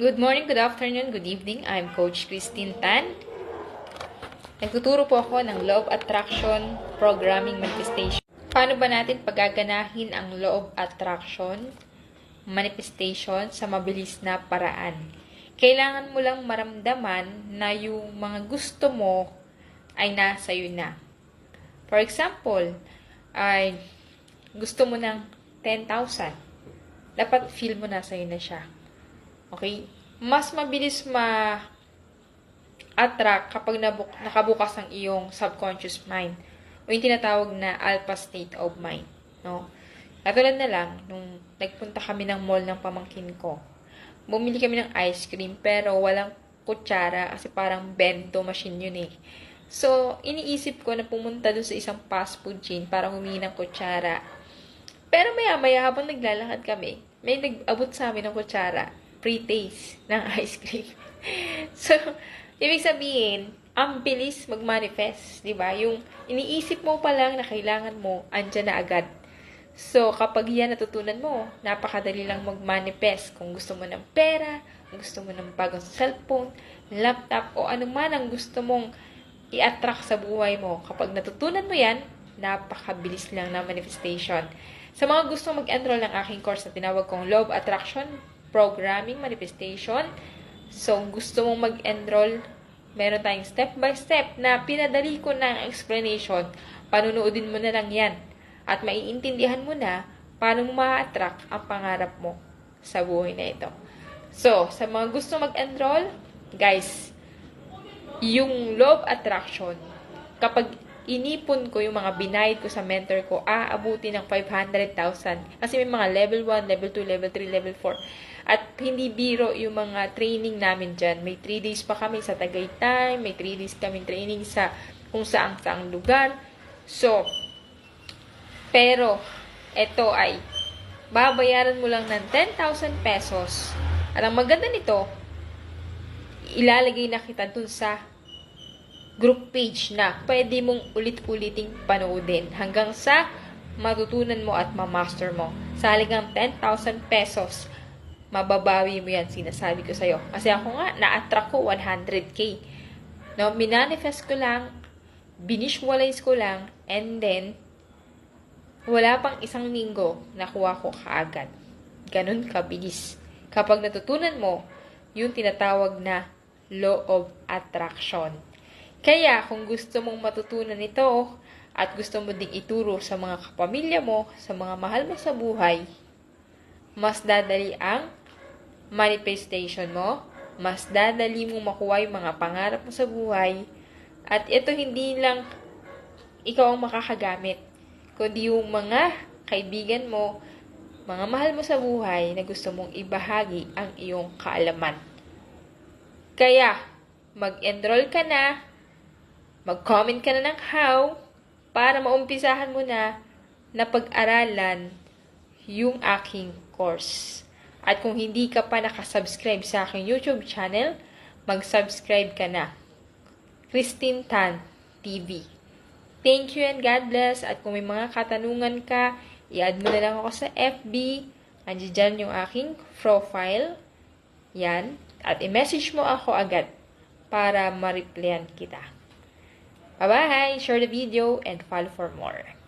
Good morning, good afternoon, good evening. I'm Coach Christine Tan. Nagtuturo po ako ng Law of Attraction Programming Manifestation. Paano ba natin pagaganahin ang Law of Attraction Manifestation sa mabilis na paraan? Kailangan mo lang maramdaman na yung mga gusto mo ay nasa iyo na. For example, ay gusto mo ng 10,000. Dapat feel mo nasa iyo na siya. Okay? Mas mabilis ma-attract kapag nakabukas ang iyong subconscious mind o yung tinatawag na alpha state of mind. No? Katulad na lang, nung nagpunta kami ng mall ng pamangkin ko, bumili kami ng ice cream pero walang kutsara kasi parang bento machine yun eh. So, iniisip ko na pumunta doon sa isang fast food chain para humingi ng kutsara. Pero maya-maya habang naglalakad kami, may nag-abot sa amin ng kutsara. Pre-taste ng ice cream. So, ibig sabihin, ang bilis mag-manifest, di ba? Yung iniisip mo pa lang na kailangan mo, andyan na agad. So, kapag yan natutunan mo, napakadali lang mag-manifest. Kung gusto mo ng pera, kung gusto mo ng bagong cellphone, laptop, o anuman ang gusto mong i-attract sa buhay mo. Kapag natutunan mo yan, napakabilis lang na manifestation. Sa mga gusto mag-enroll ng aking course na tinawag kong Law of Attraction Programming Manifestation. So, gusto mong mag-enroll, meron tayong step-by-step na pinadali ko ng explanation. Panunoodin mo na lang yan. At maiintindihan mo na paano mo ma-attract ang pangarap mo sa buhay na ito. So, sa mga gusto mag-enroll, guys, yung Law of Attraction, kapag inipon ko yung mga binayad ko sa mentor ko, aabuti ng 500,000. Kasi may mga level 1, level 2, level 3, level 4. At hindi biro yung mga training namin dyan. May 3 days pa kami sa Tagaytay, may 3 days kaming training sa kung saang lugar. So, pero, ito ay babayaran mo lang ng 10,000 pesos. At ang maganda nito, ilalagay na kita dun sa group page na pwede mong ulit-uliting panoodin hanggang sa matutunan mo at ma-master mo. Sa halagang 10,000 pesos, mababawi mo yan, sinasabi ko sa'yo. Kasi ako nga, na-attract ko 100K. No, minanifest ko lang, binisualize ko lang, and then, wala pang isang linggo, nakuha ko kaagad. Ganun kabilis. Kapag natutunan mo, yung tinatawag na Law of Attraction. Kaya, kung gusto mong matutunan ito, at gusto mo ding ituro sa mga kapamilya mo, sa mga mahal mo sa buhay, mas dadali ang manifestation mo, mas dadali mo makuha yung mga pangarap mo sa buhay, at ito hindi lang ikaw ang makakagamit, kundi yung mga kaibigan mo, mga mahal mo sa buhay na gusto mong ibahagi ang iyong kaalaman. Kaya, mag-enroll ka na, mag-comment ka na ng how, para maumpisahan mo na pag-aralan yung aking course. At kung hindi ka pa nakasubscribe sa aking YouTube channel, mag-subscribe ka na. Christine Tan TV. Thank you and God bless. At kung may mga katanungan ka, i-add mo na lang ako sa FB. Andiyan dyan yung aking profile. Yan. At i-message mo ako agad para ma-replyan kita. Bye-bye! Share the video and follow for more.